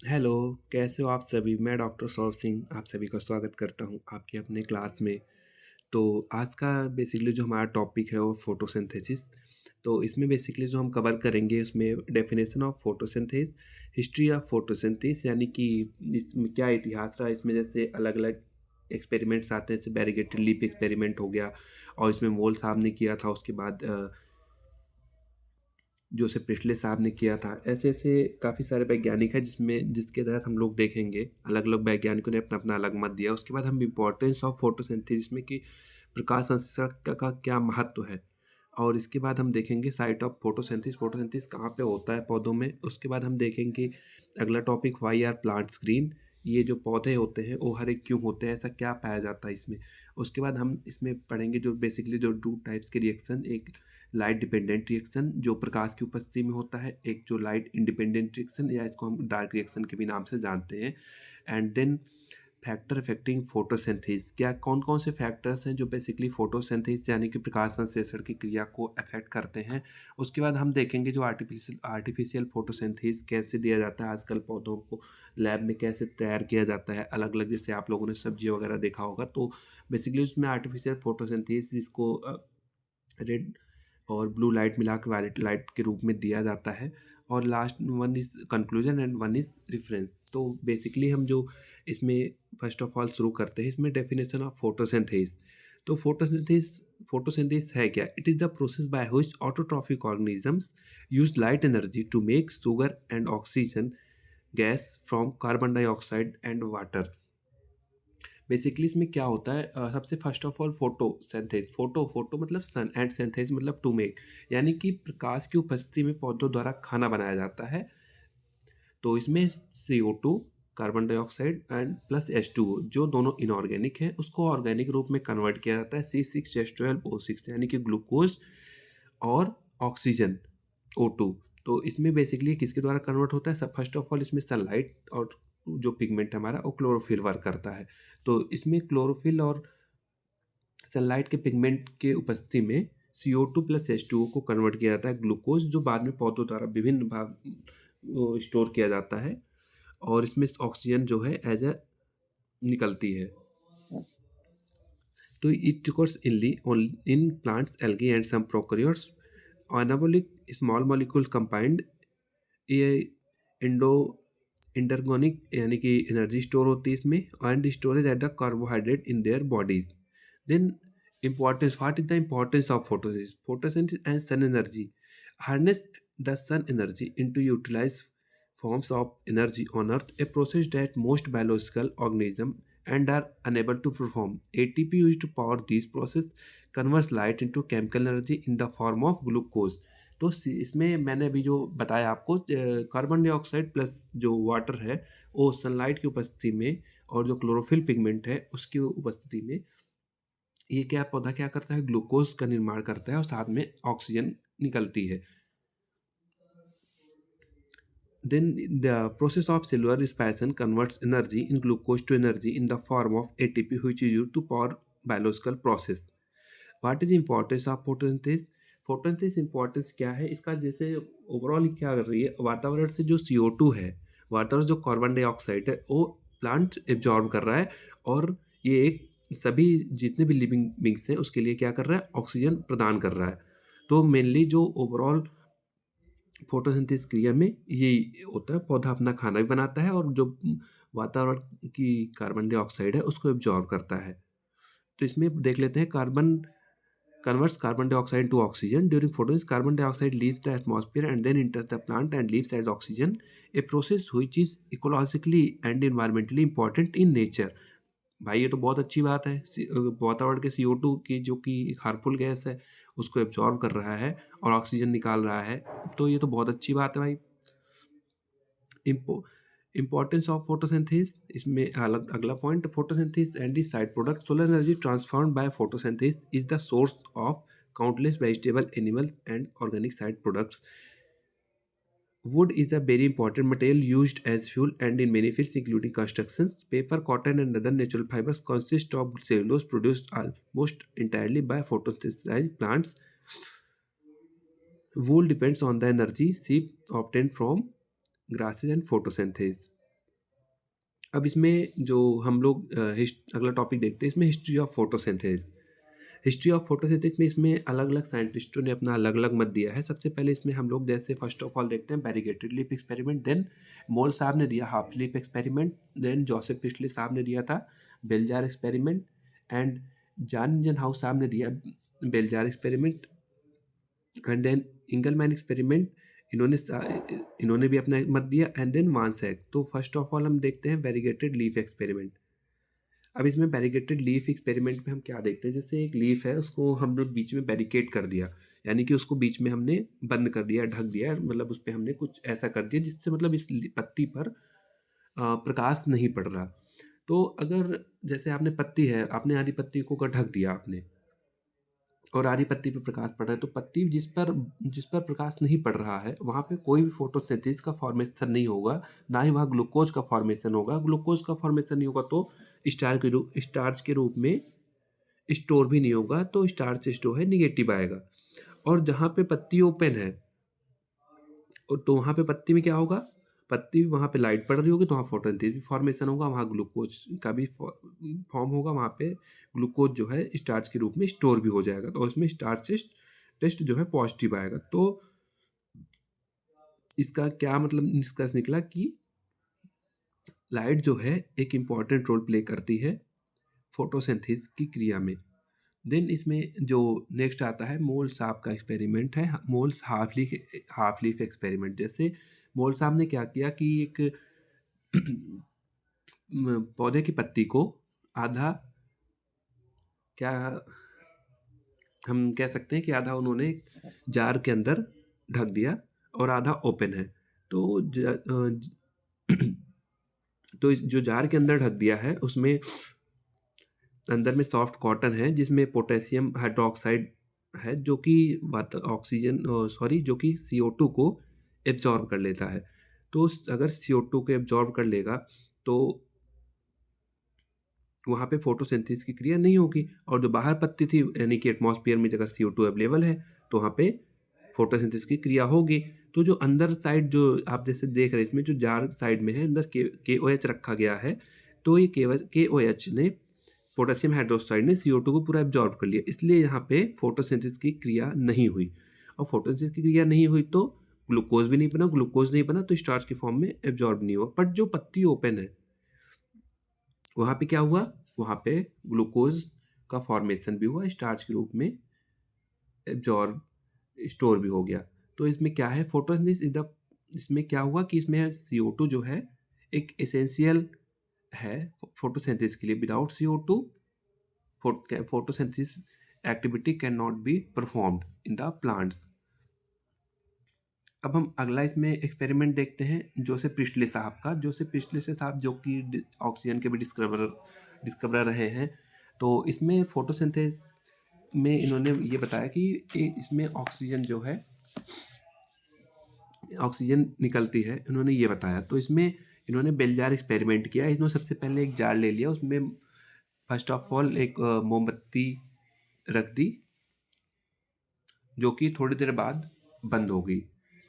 Hello, कैसे हो आप सभी? मैं डॉक्टर सौरभ सिंह आप सभी का स्वागत करता हूँ आपके अपने क्लास में। तो आज का बेसिकली जो हमारा टॉपिक है वो फोटोसिंथेसिस। तो इसमें बेसिकली जो हम कवर करेंगे उसमें definition of photosynthesis, history of photosynthesis यानी कि इसमें क्या इतिहास रहा, इसमें जैसे अलग-अलग एक्सपेरिमेंट्स आते हैं, जैसे बैरिगेटेड लीफ एक्सपेरिमेंट हो गया और इसमें मोल साहब ने किया था, उसके बाद जोसेफ प्रिस्टले साहब ने किया था। ऐसे-ऐसे काफ़ी सारे वैज्ञानिक हैं जिसके तहत हम लोग देखेंगे, अलग-अलग वैज्ञानिकों ने अपना-अपना अलग मत दिया। उसके बाद हम इम्पोर्टेंस ऑफ फोटोसिंथेसिस में कि प्रकाश संश्लेषण का क्या महत्व है और इसके बाद हम देखेंगे साइट ऑफ फोटोसिंथेसिस, फोटोसिंथेसिस कहाँ पे होता है पौधों में। उसके बाद हम देखेंगे अगला topic why are plants green, ये जो पौधे होते हैं वो हरे क्यों होते हैं, ऐसा क्या पाया जाता है इसमें। उसके बाद हम इसमें पढ़ेंगे जो बेसिकली जो 2 टाइप्स के रिएक्शन, एक लाइट डिपेंडेंट रिएक्शन जो प्रकाश की उपस्थिति में होता है, एक जो लाइट इंडिपेंडेंट रिएक्शन या इसको हम डार्क रिएक्शन के भी नाम से जानते हैं। And then factor affecting photosynthesis, क्या कौन कौन से फैक्टर्स हैं जो बेसिकली फोटोसिंथेसिस यानी कि प्रकाश संश्लेषण की क्रिया को अफेक्ट करते हैं। उसके बाद हम देखेंगे जो आर्टिफिशियल फोटोसिंथेसिस कैसे दिया जाता है, आजकल पौधों को लैब में कैसे तैयार किया जाता है अलग अलग, जैसे आप लोगों ने सब्जी वगैरह देखा होगा। तो बेसिकली उसमें आर्टिफिशियल फोटोसिंथेसिस जिसको रेड और ब्लू लाइट मिला के वायलेट लाइट के रूप में दिया जाता है। और last one is conclusion and one is reference. तो बेसिकली हम जो इसमें फर्स्ट ऑफ ऑल शुरू करते हैं इसमें डेफिनेशन ऑफ फोटोसिंथेसिस। तो फोटोसिंथेसिस है क्या? It is the process by which autotrophic organisms use light energy to make sugar and oxygen gas from carbon dioxide and water. Basically इसमें क्या होता है, सबसे first of all photosynthesis, photo photo मतलब sun and synthesis मतलब to make, यानी कि प्रकाश की उपस्थिति में पौधों द्वारा खाना बनाया जाता है। तो इसमें CO2, carbon dioxide and plus H2O जो दोनों इनऑर्गेनिक हैं उसको ऑर्गेनिक रूप में कन्वर्ट किया जाता है C6H12O6 यानी कि ग्लूकोज और ऑक्सीजन O2। तो इसमें बेसिकली किसके द्वारा कन्वर्ट होता है? सब फर्स्ट ऑफ ऑल इसमें सनलाइट और जो पिगमेंट हमारा वो क्लोरोफिल वर्क करता है। तो इसमें क्लोरोफिल और सनलाइट के पिगमेंट के उपस्थिति में CO2 प्लस H2O को कन्वर्ट किया जाता है ग्लूकोज, जो बाद में पौधों द्वारा विभिन्न भाग स्टोर किया जाता है और इसमें ऑक्सीजन जो है एज ए निकलती है। तो it occurs in plants, algae and some prokaryotes. Anabolic small molecules combined ये इंडो इंडरगोनिक यानी कि एनर्जी स्टोर होती है इसमें and storage at the carbohydrate in their bodies. Then importance, what is the importance of photosynthesis and sun energy, harness the sun energy into utilize forms of energy on earth, a process that most biological organisms and are unable to perform. ATP used to power these process converts light into chemical energy in the form of glucose. तो इसमें मैंने अभी जो बताया आपको, carbon dioxide plus जो water है वो सनलाइट की उपस्थिति में और जो क्लोरोफिल पिगमेंट है उसकी उपस्थिति में ये क्या पौधा क्या करता है, ग्लूकोज का निर्माण करता है और साथ में ऑक्सीजन निकलती है। Then the process of cellular respiration converts energy in glucose to energy in the form of ATP, which is used to power biological process. What is the importance of photosynthesis? Photosynthesis importance क्या है इसका, जैसे overall क्या कर रही है, वातावरण से जो CO2 है, वातावरण जो कार्बन डाइऑक्साइड है वो प्लांट एब्जॉर्ब कर रहा है और ये एक सभी जितने भी लिविंग बींग्स हैं उसके लिए क्या कर रहा है, ऑक्सीजन प्रदान कर रहा है। तो मेनली जो ओवरऑल फोटोसिंथेसिस क्रिया में यही होता है, पौधा अपना खाना भी बनाता है और जो वातावरण की कार्बन डाइऑक्साइड है उसको एब्जॉर्ब करता है। तो इसमें देख लेते हैं, carbon converts carbon dioxide to oxygen during photosynthesis. Carbon dioxide leaves the atmosphere and then enters the plant and leaves as oxygen, a process which is ecologically and environmentally important in nature. भाई ये तो बहुत अच्छी बात है, वातावरण के CO2 की जो कि हार्मफुल गैस है उसको एब्जॉर्ब कर रहा है और ऑक्सीजन निकाल रहा है, तो ये तो बहुत अच्छी बात है भाई। इम्पोर्टेंस ऑफ फोटोसिंथेसिस, इसमें अलग अगला point, photosynthesis and is side product, solar energy transformed by photosynthesis is the source of countless vegetable, animals and organic side products. Wood is a very important material used as fuel and in many fields including constructions. Paper, cotton and other natural fibers consist of cellulose produced almost entirely by photosynthesized plants. Wool depends on the energy sheep obtained from grasses and photosynthesis. अब इसमें जो हम लोग अगला topic देखते हैं, इसमें history of photosynthesis. History of photosynthesis में इसमें अलग-अलग साइंटिस्टों ने अपना अलग-अलग मत दिया है। सबसे पहले इसमें हम लोग जैसे फर्स्ट ऑफ ऑल देखते हैं variegated leaf experiment, then Mohl साहब ने दिया half leaf experiment, then Joseph Priestley साहब ने दिया था bell jar experiment, and John Ingenhousz साहब ने दिया bell jar experiment, and then Engelmann experiment. इन्होंने भी अपना मत दिया, एंड देन वांसैक। तो फर्स्ट ऑफ ऑल हम देखते हैं वेरीगेटेड लीफ एक्सपेरिमेंट। अब इसमें बैरिकेटेड लीफ एक्सपेरिमेंट में हम क्या देखते हैं, जैसे एक लीफ है उसको हमने बीच में बैरिकेड कर दिया, यानी कि उसको बीच में हमने बंद कर दिया, ढक दिया, मतलब उस पर हमने कुछ ऐसा कर दिया जिससे मतलब इस पत्ती पर प्रकाश नहीं पड़ रहा। तो अगर जैसे आपने पत्ती है, आपने आधी पत्ती को ढक दिया आपने, और आधी पत्ती पे प्रकाश पड़ रहा है, तो पत्ती जिस पर प्रकाश नहीं पड़ रहा है वहाँ पे कोई भी फोटोसिंथेसिस का फॉर्मेशन नहीं होगा, ना ही वहाँ ग्लूकोज का फॉर्मेशन होगा। ग्लूकोज का फॉर्मेशन नहीं होगा तो स्टार्च के रूप में स्टोर भी नहीं होगा, तो स्टार्च स्टोर है निगेटिव आएगा। और जहाँ पे पत्ती ओपन है तो वहाँ पे पत्ती में क्या होगा, पत्ती वहाँ पे लाइट पड़ रही होगी तो वहाँ फोटोसिंथेसिस फॉर्मेशन होगा, वहाँ ग्लूकोज का भी फॉर्म होगा, वहाँ पे ग्लूकोज जो है स्टार्च के रूप में स्टोर भी हो जाएगा, तो इसमें स्टार्च टेस्ट जो है पॉजिटिव आएगा। तो इसका क्या मतलब निष्कर्ष निकला कि लाइट जो है एक इम्पॉर्टेंट रोल प्ले करती है फोटोसिंथेसिस की क्रिया में। देन इसमें जो नेक्स्ट आता है मोल साहब का एक्सपेरिमेंट है, मोल्स हाफ लीफ एक्सपेरिमेंट। जैसे मोल साहब ने क्या किया कि एक पौधे की पत्ती को आधा, क्या हम कह सकते हैं कि आधा उन्होंने जार के अंदर ढक दिया और आधा ओपन है। तो तो इस जो जार के अंदर ढक दिया है उसमें अंदर में सॉफ्ट कॉटन है जिसमें पोटेशियम हाइड्रोक्साइड है, जो कि जो कि CO2 को एब्जॉर्ब कर लेता है। तो अगर CO2 को एब्जॉर्ब कर लेगा तो वहाँ पे फोटोसिंथेसिस की क्रिया नहीं होगी, और जो बाहर पत्ती थी यानी कि एटमॉस्फेयर में अगर CO2 अवेलेबल है तो वहाँ पे फोटोसिंथेसिस की क्रिया होगी। तो जो अंदर साइड जो आप जैसे देख रहे हैं इसमें जो जार साइड में है अंदर KOH रखा गया है, तो ये KOH ने पोटेशियम हाइड्रोक्साइड ने CO2 को पूरा एब्जॉर्ब कर लिया, इसलिए यहाँ पे फोटोसिंथेसिस की क्रिया नहीं हुई। और फोटोसिंथेसिस की क्रिया नहीं हुई तो ग्लूकोज नहीं बना तो स्टार्च के फॉर्म में एब्जॉर्ब नहीं हुआ। बट जो पत्ती ओपन है वहाँ पे क्या हुआ, वहाँ पे ग्लूकोज का फॉर्मेशन भी हुआ, स्टार्च के रूप में एब्जॉर्ब स्टोर भी हो गया। तो इसमें क्या है फोटोसिंथेसिस इसमें क्या हुआ कि इसमें CO2 जो है एक एसेंशियल है फोटोसिंथेसिस के लिए। Without CO2 photosynthesis activity can not be performed in the plants. अब हम अगला इसमें एक्सपेरिमेंट देखते हैं जोसेफ प्रिस्टले साहब का। जोसेफ प्रिस्टले साहब जो कि ऑक्सीजन के भी डिस्कवरर रहे हैं। तो इसमें फोटोसिंथेसिस में इन्होंने ये बताया कि इसमें ऑक्सीजन जो है ऑक्सीजन निकलती है, इन्होंने ये बताया। तो इसमें इन्होंने बेलजार एक्सपेरिमेंट किया। इन्होंने सबसे पहले एक जार ले लिया, उसमें फर्स्ट ऑफ ऑल एक मोमबत्ती रख दी जो कि थोड़ी देर बाद बंद हो गई।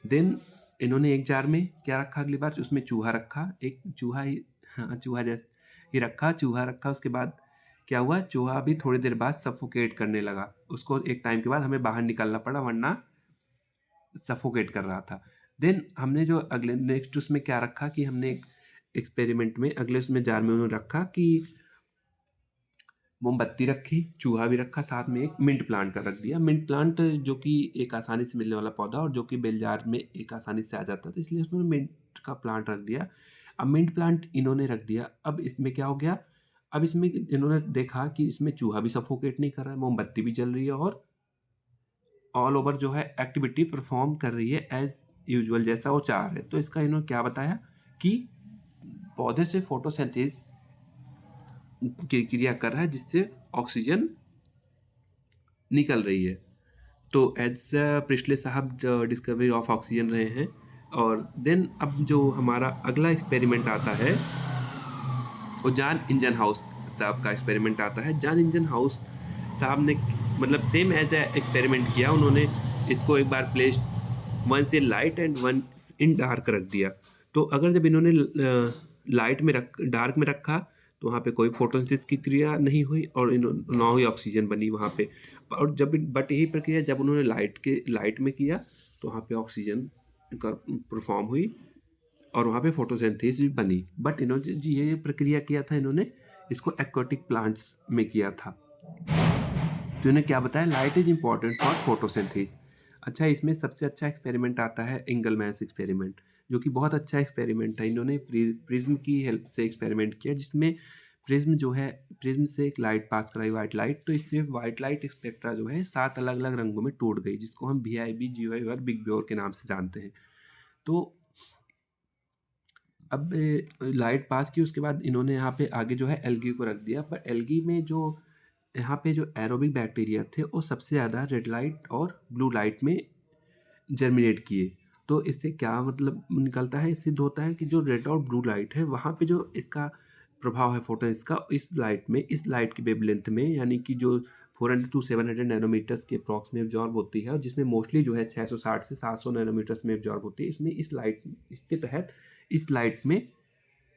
देन इन्होंने एक जार में क्या रखा, अगली बार उसमें चूहा रखा, एक चूहा ही, हाँ चूहा जैसे ही चूहा रखा। उसके बाद क्या हुआ, चूहा भी थोड़ी देर बाद सफोकेट करने लगा, उसको एक टाइम के बाद हमें बाहर निकलना पड़ा वरना सफोकेट कर रहा था। देन हमने जो अगले नेक्स्ट उसमें क्या रखा कि हमने एक एक्सपेरिमेंट में अगले उसमें जार में उन्होंने रखा कि मोमबत्ती रखी, चूहा भी रखा, साथ में एक मिंट प्लांट का रख दिया। मिंट प्लांट जो कि एक आसानी से मिलने वाला पौधा और जो कि बेल जार में एक आसानी से आ जाता था, इसलिए उसने मिंट का प्लांट रख दिया। अब मिंट प्लांट इन्होंने रख दिया। अब इसमें क्या हो गया, अब इसमें इन्होंने देखा कि इसमें चूहा भी सफोकेट नहीं कर रहा है, मोमबत्ती भी जल रही है और ऑल ओवर जो है एक्टिविटी परफॉर्म कर रही है एज यूजुअल जैसा वो चाह रहे हैं। तो इसका इन्होंने क्या बताया कि पौधे से फोटोसिंथेसिस की क्रिया कर रहा है जिससे ऑक्सीजन निकल रही है। तो एज प्रिस्टले साहब डिस्कवरी ऑफ ऑक्सीजन रहे हैं। और देन अब जो हमारा अगला एक्सपेरिमेंट आता है वो जॉन इंजनहाउस साहब का एक्सपेरिमेंट आता है। जॉन इंजनहाउस साहब ने मतलब सेम एज ए एक्सपेरिमेंट किया। उन्होंने इसको एक बार प्लेस्ड वन से light and one in dark रख दिया। तो अगर जब इन्होंने लाइट में डार्क में रखा तो वहाँ पे कोई फोटोसिंथेसिस की क्रिया नहीं हुई और ना ही ऑक्सीजन बनी वहाँ पे। और बट यही प्रक्रिया जब उन्होंने लाइट में किया तो वहाँ पे ऑक्सीजन का परफॉर्म हुई और वहाँ पे फोटोसिंथेसिस भी बनी। बट इन्होंने जी ये प्रक्रिया किया था, इन्होंने इसको एक्वाटिक प्लांट्स में किया था। तो इन्होंने क्या बताया, light is important for photosynthesis. अच्छा, इसमें सबसे अच्छा एक्सपेरिमेंट आता है एंगलमैन्स एक्सपेरिमेंट, जो कि बहुत अच्छा एक्सपेरिमेंट है। इन्होंने प्रिज्म की हेल्प से एक्सपेरिमेंट किया, जिसमें प्रिज्म से एक लाइट पास कराई, वाइट लाइट। तो इसमें वाइट लाइट स्पेक्ट्रा जो है 7 अलग अलग रंगों में टूट गई, जिसको हम VIB, GY और बिग ब्योर के नाम से जानते हैं। तो अब लाइट पास की, उसके बाद इन्होंने यहाँ पे आगे जो है एल्गी को रख दिया। पर एल्गी में जो यहाँ पे जो एरोबिक बैक्टीरिया थे वो सबसे ज़्यादा रेड लाइट और ब्लू लाइट में जर्मिनेट किए। तो इससे क्या मतलब निकलता है, इससे होता है कि जो रेड और ब्लू लाइट है वहाँ पे जो इसका प्रभाव है फोटो इसका, इस लाइट की वेवलेंथ में, यानी कि जो 400 to 700 नैनोमीटर्स के अप्रॉक्स में एब्जॉर्ब होती है, और जिसमें मोस्टली जो है 660 से 700 नैनोमीटर्स में एब्जॉर्ब होती है। इसके तहत इस लाइट में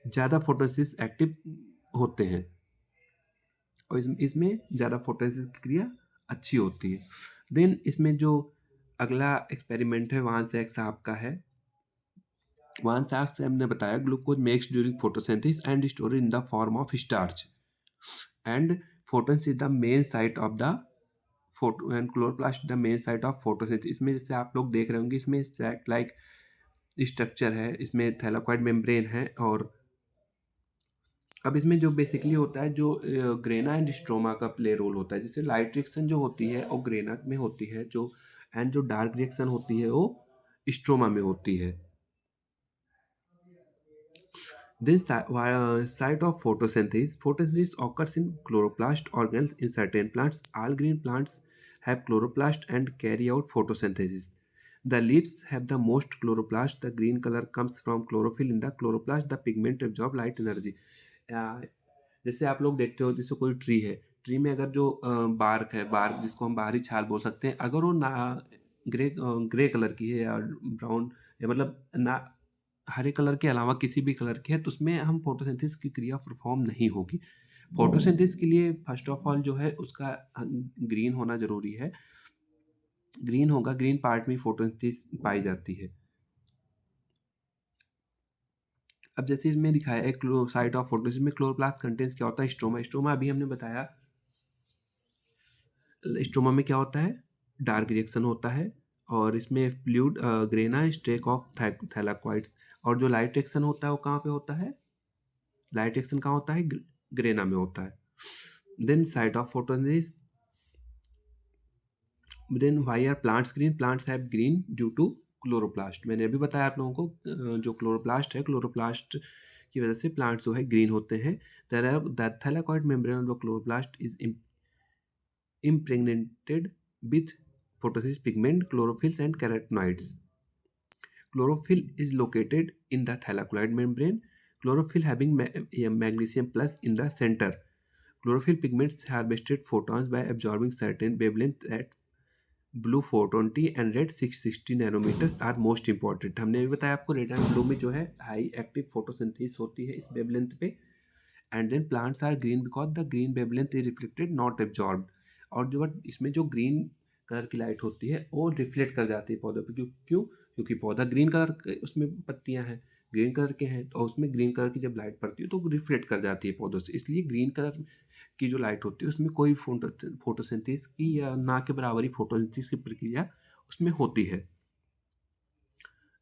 ज़्यादा फोटोसिस एक्टिव होते हैं और इसमें ज़्यादा फोटोसिस की क्रिया अच्छी होती है। देन इसमें जो अगला एक्सपेरिमेंट है वान सैक साहब का है। वान साहब से हमने बताया glucose makes during photosynthesis and storage in the form of starch, and photosynthesis is the main site of the photo and chloroplast the main site of photosynthesis. इसमें जैसे आप लोग देख रहे होंगे, इसमें सैक लाइक स्ट्रक्चर है, इसमें थैलाकोइड मेम्ब्रेन है। और अब इसमें जो बेसिकली होता है, जो ग्रेना एंड स्ट्रोमा का प्ले रोल होता है। जैसे लाइट रिएक्शन जो होती है वो ग्रेना में होती है, जो एंड जो डार्क रिएक्शन होती है वो स्ट्रोमा में होती है। This site of photosynthesis occurs in chloroplast organelles in certain plants. All green plants have chloroplast and carry out photosynthesis. The leaves have the most chloroplast. The green color comes from chlorophyll in the chloroplast. The pigment absorb light energy. जैसे आप लोग देखते हो, जैसे कोई tree है, tree में अगर जो बार्क है, बार्क जिसको हम बाहरी छाल बोल सकते हैं, अगर वो ना ग्रे कलर की है या ब्राउन, या मतलब ना हरे कलर के अलावा किसी भी कलर की है, तो उसमें हम फोटोसिंथेसिस की क्रिया परफॉर्म नहीं होगी। फोटोसिंथेसिस के लिए फर्स्ट ऑफ ऑल जो है उसका ग्रीन होना ज़रूरी है। ग्रीन होगा, ग्रीन पार्ट में फोटोसिंथेसिस पाई जाती है। अब जैसे इसमें दिखाया है साइट ऑफ फोटोसिंथेसिस में क्लोरोप्लास्ट कंटेंट्स क्या होता है, स्ट्रोमा। स्ट्रोमा अभी हमने बताया, स्ट्रोमा में क्या होता है, डार्क रिएक्शन होता है और इसमें फ्लूइड ग्रेना स्टेक ऑफ थैलाकोइड्स। और जो लाइट रिएक्शन होता है वो कहाँ पे होता है, लाइट रिएक्शन कहाँ होता है, ग्रेना में होता है। Then site of photosynthesis, then why are plants green, plants have green due to chloroplast. मैंने अभी बताया आप लोगों को जो क्लोरोप्लास्ट है, क्लोरोप्लास्ट की वजह से प्लांट्स जो है ग्रीन होते हैं। The thylakoid membrane of chloroplast is impregnated with photosynthesis pigment, chlorophylls and carotenoids. Chlorophyll is located in the thylakoid membrane. Chlorophyll having magnesium plus in the center. Chlorophyll pigments harvested photons by absorbing certain wavelength at blue 420 and red 660 nanometers are most important. हमने भी बताया आपको, red and blue में जो है high active photosynthesis होती है इस वेवलेंथ पे। And then plants are green because the green wavelength is reflected not absorb. और जो इसमें जो ग्रीन कलर की लाइट होती है वो रिफ्लेक्ट कर जाती है पौधों पे। क्यों? क्योंकि पौधा ग्रीन कलर, उसमें पत्तियां हैं ग्रीन कलर के हैं, तो उसमें ग्रीन कलर की जब लाइट पड़ती है तो रिफ्लेक्ट कर जाती है पौधों से। इसलिए ग्रीन कलर की जो लाइट होती है उसमें कोई फोटोसिंथेसिस की या ना के बराबर ही फोटोसिंथेसिस की प्रक्रिया उसमें होती है।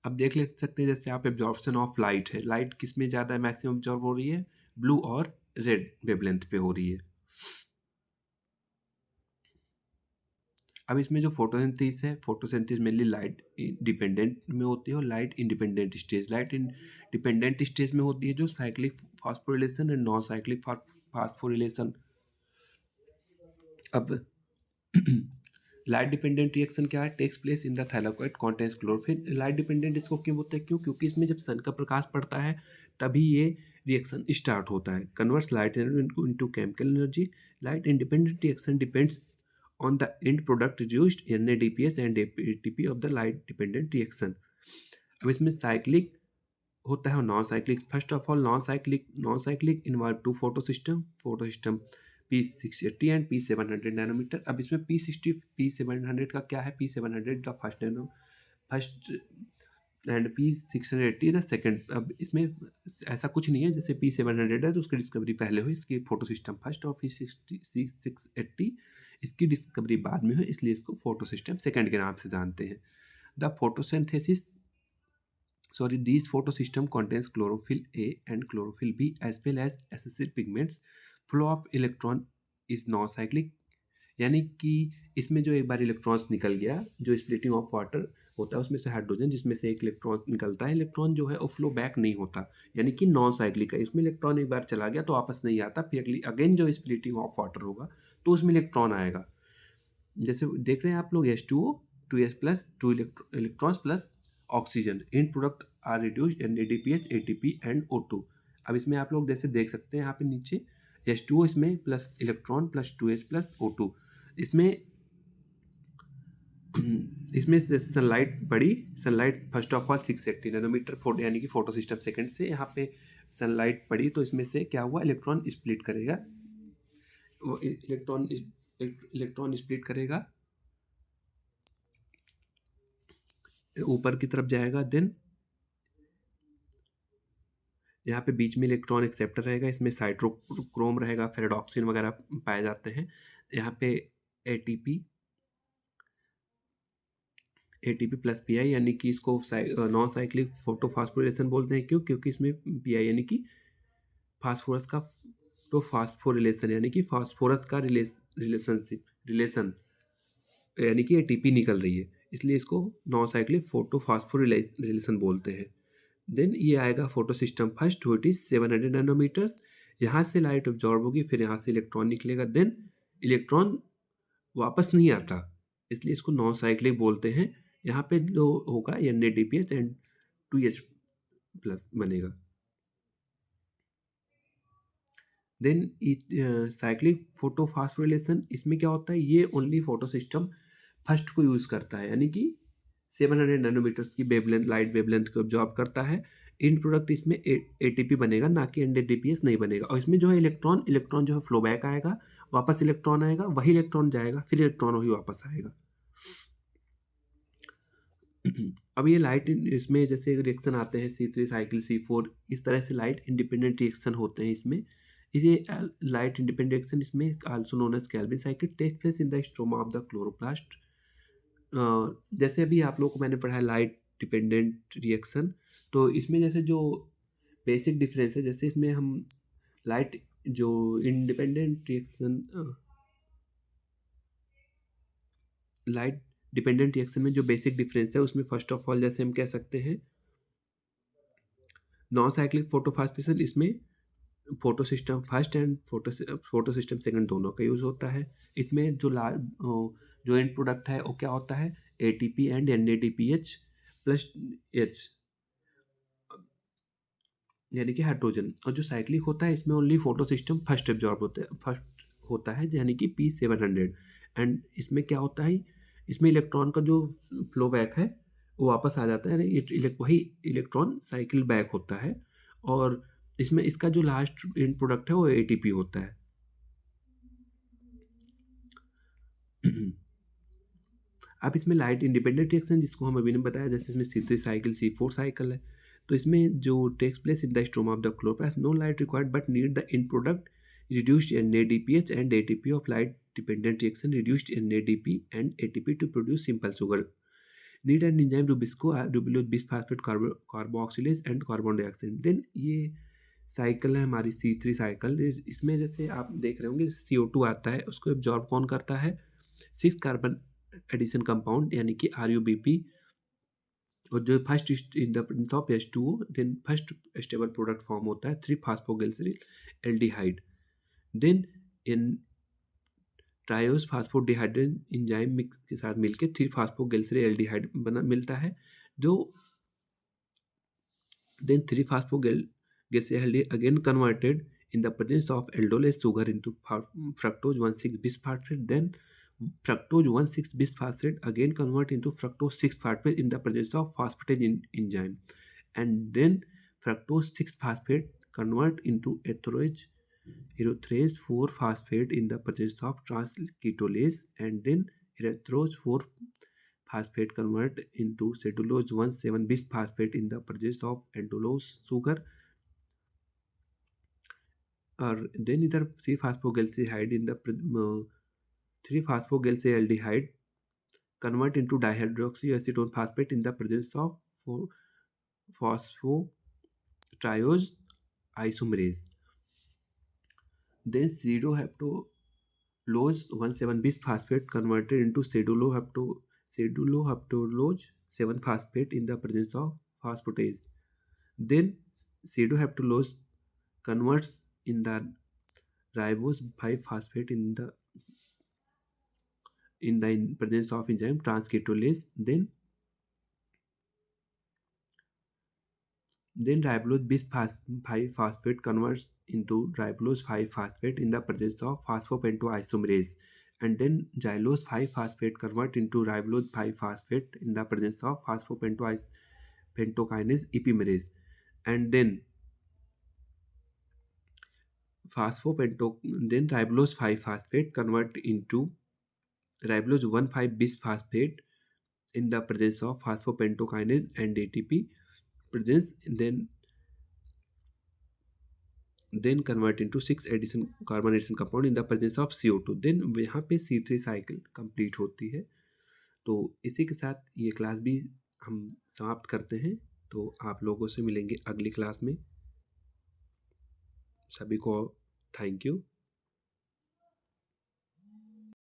अब देख ले सकते हैं, जैसे आप एब्जॉर्प्शन ऑफ लाइट है, लाइट किस में ज़्यादा मैक्सिमम एब्जॉर्ब हो रही है, ब्लू और रेड वेवलेंथ पे हो रही है। अब इसमें जो फोटोसिंथेसिस है, फोटोसिंथेसिस मेनली लाइट डिपेंडेंट में होती है और light independent stage. Light independent stage में होती है जो cyclic phosphorylation and non cyclic phosphorylation. अब लाइट डिपेंडेंट रिएक्शन क्या है, takes place in the thylakoid contains chlorophyll. Light dependent इसको क्यों बोलते हैं, क्यों? क्योंकि इसमें जब सन का प्रकाश पड़ता है तभी ये रिएक्शन स्टार्ट होता है। Converts light energy into chemical energy. Light independent reaction depends on the end product reduced NADPS and ATP of the light dependent reaction। अब इसमें साइक्लिक होता है non cyclic. First of all non cyclic involve two photo system P680 and P700 nanometer. अब इसमें P700 का क्या है, P700 का फर्स्ट एंड P680 ना सेकंड। अब इसमें ऐसा कुछ नहीं है, जैसे P700 है तो उसकी डिस्कवरी पहले हुई, इसकी फोटो सिस्टम फर्स्ट, और P680 इसकी डिस्कवरी बाद में हुई, इसलिए इसको फोटो सिस्टम सेकंड के नाम से जानते हैं। The photosynthesis these photosystem contains chlorophyll A and chlorophyll B as well as accessory pigments. Flow of electron is non-cyclic, यानी कि इसमें जो एक बार इलेक्ट्रॉन्स निकल गया, जो स्प्लिटिंग ऑफ वाटर होता है उसमें से हाइड्रोजन जिसमें से एक इलेक्ट्रॉन निकलता है, इलेक्ट्रॉन जो है वो फ्लो बैक नहीं होता, यानी कि नॉन साइक्लिक है। इसमें इलेक्ट्रॉन एक बार चला गया तो वापस नहीं आता, फिर अगली अगेन जो स्प्लिटिंग ऑफ वाटर होगा तो उसमें इलेक्ट्रॉन आएगा। जैसे देख रहे हैं आप लोग H2O 2s plus 2 electrons plus oxygen, in product are reduced NADPH ATP and O2। अब इसमें आप लोग जैसे देख सकते हैं यहाँ पे नीचे H2O इसमें plus electron plus 2H plus O2, इसमें इसमें सनलाइट पड़ी, sunlight first of all 680 nanometer photo यानी कि फोटो सिस्टम सेकंड से यहाँ पे सनलाइट पड़ी, तो इसमें से क्या हुआ, इलेक्ट्रॉन स्प्लिट करेगा, वो इलेक्ट्रॉन स्प्लिट करेगा, ऊपर की तरफ जाएगा, देन यहाँ पे बीच में इलेक्ट्रॉन एक्सेप्टर रहेगा, इसमें साइट्रोक्रोम रहेगा, फेरेडॉक्सिन वगैरह पाए जाते हैं। यहाँ पे एटीपी प्लस पीआई, यानी कि इसको नॉन साइक्लिक फोटोफॉस्फोरिलेशन बोलते हैं। क्यों? क्योंकि इसमें पीआई यानी कि फास्फोरस का तो फास्फोरिलेशन यानी कि फास्फोरस का रिलेशन यानी कि एटीपी निकल रही है, इसलिए इसको नॉन साइक्लिक फोटोफॉस्फोरिलेशन बोलते हैं। देन ये आएगा फोटो सिस्टम फर्स्ट, वो इट इज 700 नैनोमीटर्स। यहाँ से लाइट ऑब्जॉर्ब होगी, फिर यहाँ से इलेक्ट्रॉन निकलेगा, देन इलेक्ट्रॉन वापस नहीं आता, इसलिए इसको नॉन साइक्लिक बोलते हैं। यहाँ पे जो होगा NADPH एंड 2H प्लस बनेगा। देन साइक्लिक फोटोफॉस्फोरिलेशन, इसमें क्या होता है, ये ओनली फोटो सिस्टम फर्स्ट को यूज़ करता है, यानी कि 700 नैनोमीटर्स की वेवलेंथ, लाइट वेवलेंथ को ऑब्जॉर्ब करता है। इन प्रोडक्ट इसमें ATP बनेगा, ना कि NADPH नहीं बनेगा। और इसमें जो है इलेक्ट्रॉन जो है फ्लो बैक आएगा, वापस इलेक्ट्रॉन आएगा, वही इलेक्ट्रॉन जाएगा, फिर इलेक्ट्रॉन वही वापस आएगा। अब ये लाइट इसमें जैसे रिएक्शन आते हैं C3 साइकिल C4, इस तरह से लाइट इंडिपेंडेंट रिएक्शन होते हैं इसमें। ये लाइट इंडिपेंडेंट रिएक्शन इसमें also known as Calvin cycle take place in the stroma of the chloroplast. जैसे अभी आप लोगों को मैंने पढ़ा है लाइट डिपेंडेंट रिएक्शन, तो इसमें जैसे जो बेसिक डिफरेंस है, जैसे इसमें हम लाइट जो independent reaction light dependent reaction में जो बेसिक डिफरेंस है उसमें फर्स्ट ऑफ ऑल जैसे हम कह सकते हैं नॉन साइक्लिक फोटोफॉस्फोरेशन, इसमें photo system first and photo system second दोनों का यूज़ होता है। इसमें जो एंड प्रोडक्ट है वो क्या होता है, ATP and NADPH plus H यानी कि हाइड्रोजन। और जो साइक्लिक होता है इसमें ओनली फोटो सिस्टम फर्स्ट होता है यानी कि P700। एंड इसमें क्या होता है, इसमें इलेक्ट्रॉन का जो फ्लो बैक है वो वापस आ जाता है, वही इलेक्ट्रॉन साइकिल बैक होता है। और इसमें इसका जो लास्ट एंड प्रोडक्ट है वो ATP होता है। अब इसमें लाइट इंडिपेंडेंट रिएक्शन जिसको हम अभी ने बताया, जैसे इसमें C3 साइकिल C4 साइकिल है, तो इसमें जो takes place in the stroma of the chloroplast, no light required but need the in product reduced NADPH and ATP of light dependent reaction, reduced NADP and ATP to produce simple sugar, need an enzyme rubisco bisphosphate carboxylase and carbon dioxide। Then ये cycle है हमारी C3 cycle. इसमें जैसे आप देख रहे होंगे CO2 आता है, उसको एब्जॉर्ब कौन करता है, 6 कार्बन एडिशन कंपाउंड यानी कि RUBP, और जो first in the presence of H2O, then first stable product form होता है 3 phosphoglyceryl aldehyde. Then in triose phosphodehydrate enzyme mix के साथ मिलकर 3 फास्फोग्लिसरील एल्डिहाइड बना मिलता है, जो then 3 phosphoglyceryl again converted in the presence of aldolase sugar into fructose 1,6 bisphosphate, then fructose 1,6 bisphosphate again convert into fructose 6 phosphate in the presence of phosphatase enzyme, and then fructose 6-phosphate convert into erythrase 4-phosphate in the presence of transketolase, and then erythrose 4-phosphate convert into cellulose 1,7-bisphosphate in the presence of aldolose sugar, और then इधर 3-phosphoglyceride in the 3-phosphoglyceraldehyde convert into dihydroxyacetone phosphate in the presence of phosphotriose isomerase. Then pseudohaptolose 1,7-bisphosphate converted into pseudohaptolose 7-phosphate in the presence of phosphatase. Then pseudohaptolose converts in the ribose 5-phosphate in the presence of enzyme transketolase. Then ribulose bis 5-phosphate converts into ribulose 5-phosphate in the presence of phosphopentoisomerase, and then xylose 5-phosphate convert into ribulose 5-phosphate in the presence of phosphopentokinase epimerase, and then ribulose 5-phosphate convert into ribulose 1,5-bisphosphate in the presence of phosphopentokinase and ATP presence, then convert into 6 addition carbon addition compound in the presence of CO2. then यहाँ पे C3 cycle complete होती है। तो इसी के साथ ये class भी हम समाप्त करते हैं। तो आप लोगों से मिलेंगे अगली क्लास में। सभी को थैंक यू।